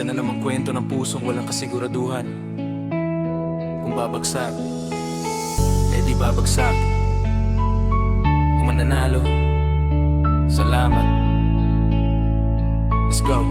Isa na namang kwento ng pusong walang kasiguraduhan. Kung babagsak, di babagsak. Kung mananalo, salamat. Let's go.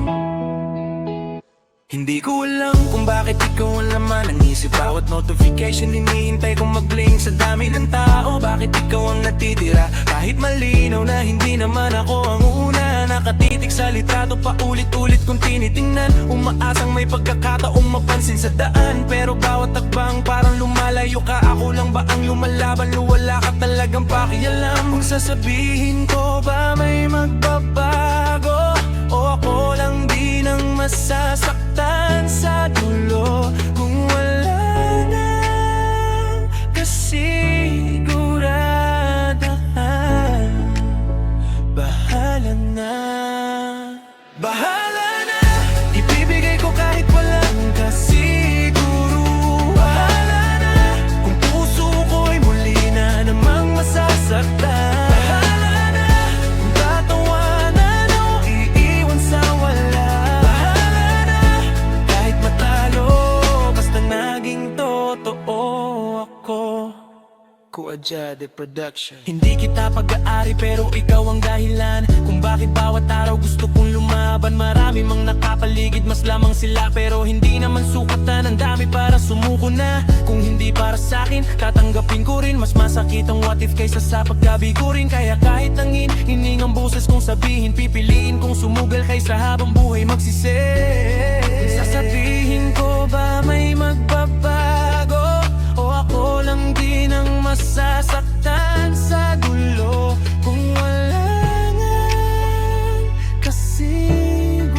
Hindi ko alam kung bakit ikaw ang laman ng isip. Bawat notification hinihintay kong mag-blink sa dami ng tao. Bakit ikaw ang natitira? Kahit malinaw na hindi naman ako ang una. Nakatitig sa litrato pa ulit-ulit kong tinitingnan. Umaasang may pagkakataong mapansin sa daan. Pero bawat takbang parang lumalayo ka. Ako lang ba ang lumalaban? Wala ka talagang pakialam. Kung sasabihin ko ba may magbabago, o ako lang din ang masasaktan sa dulo? Kung wala nang kasiguradahan, bahala na. Bahala na, ibibigay ko kahit walang kasiguruhan. Bahala na, kung puso ko'y muli na namang masasaktan. Kuwajade Production. Hindi kita pag-aari pero ikaw ang dahilan kung bakit bawat araw gusto kong lumaban. Marami mang nakapaligid, mas lamang sila pero hindi naman sukatan. Ang dami para sumuko na. Kung hindi para sa'kin, tatanggapin ko rin. Mas masakit ang what if kaysa sa pagkabigo rin. Kaya kahit nangin, hining ang boses kong sabihin, pipiliin kong sumugal kaysa habang buhay magsisik. Sasabihin ko ba may magbabago, o ako lang din ang masasaktan sa dulo? Kung wala nang kasiguraduhan,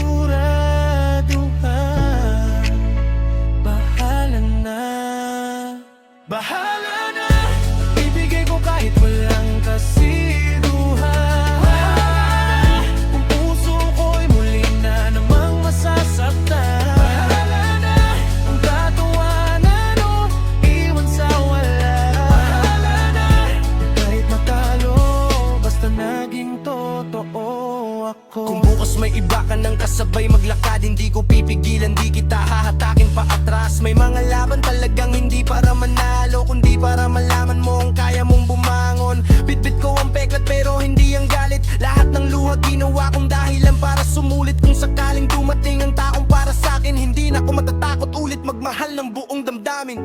bahala na. Bahala na, ibigay ko kahit walang kasiguruhan. Kung puso ko'y muli na namang masasaktan. Kung bukas may iba ka ng kasabay maglakad, hindi ko pipigilan, di kita hahatakin pa atras. May mga laban talagang hindi para manalo, kundi para malaman mo ang kaya mong bumangon. Bitbit ko ang peklat pero hindi ang galit. Lahat ng luha ginawa kong dahilan para sumulit. Kung sakaling dumating ang taong para sa'kin, hindi na ako matatakot ulit magmahal ng buong damdamin.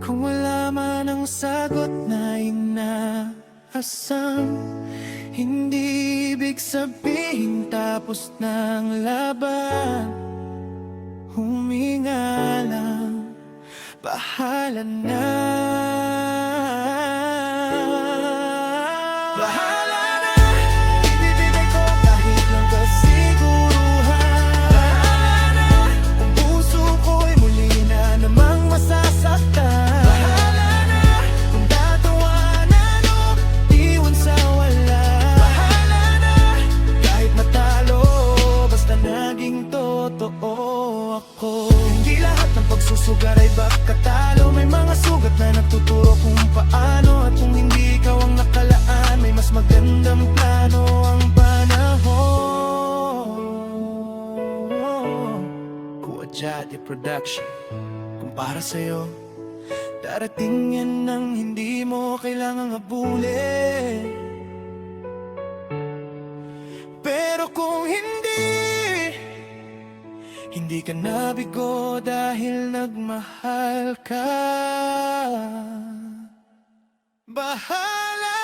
Kung wala man ang sagot na inaasam, hindi ibig sabihin tapos ng laban. Huminga lang, bahala na. Bahala na, ibibigay ko kahit lang kasiguruhan. Bahala na, kung puso ko'y muli na namang masasaktan. Hindi lahat ng pagsusugar ay bakatalo. May mga sugat na nagtuturo kung paano. At kung hindi ikaw ang nakalaan, may mas magandang plano ang panahon. Kuwajade Production. Kung para sa'yo, darating yan nang hindi mo kailangang habulin. Pero kung hindi ka nabigo dahil nagmahal ka, bahala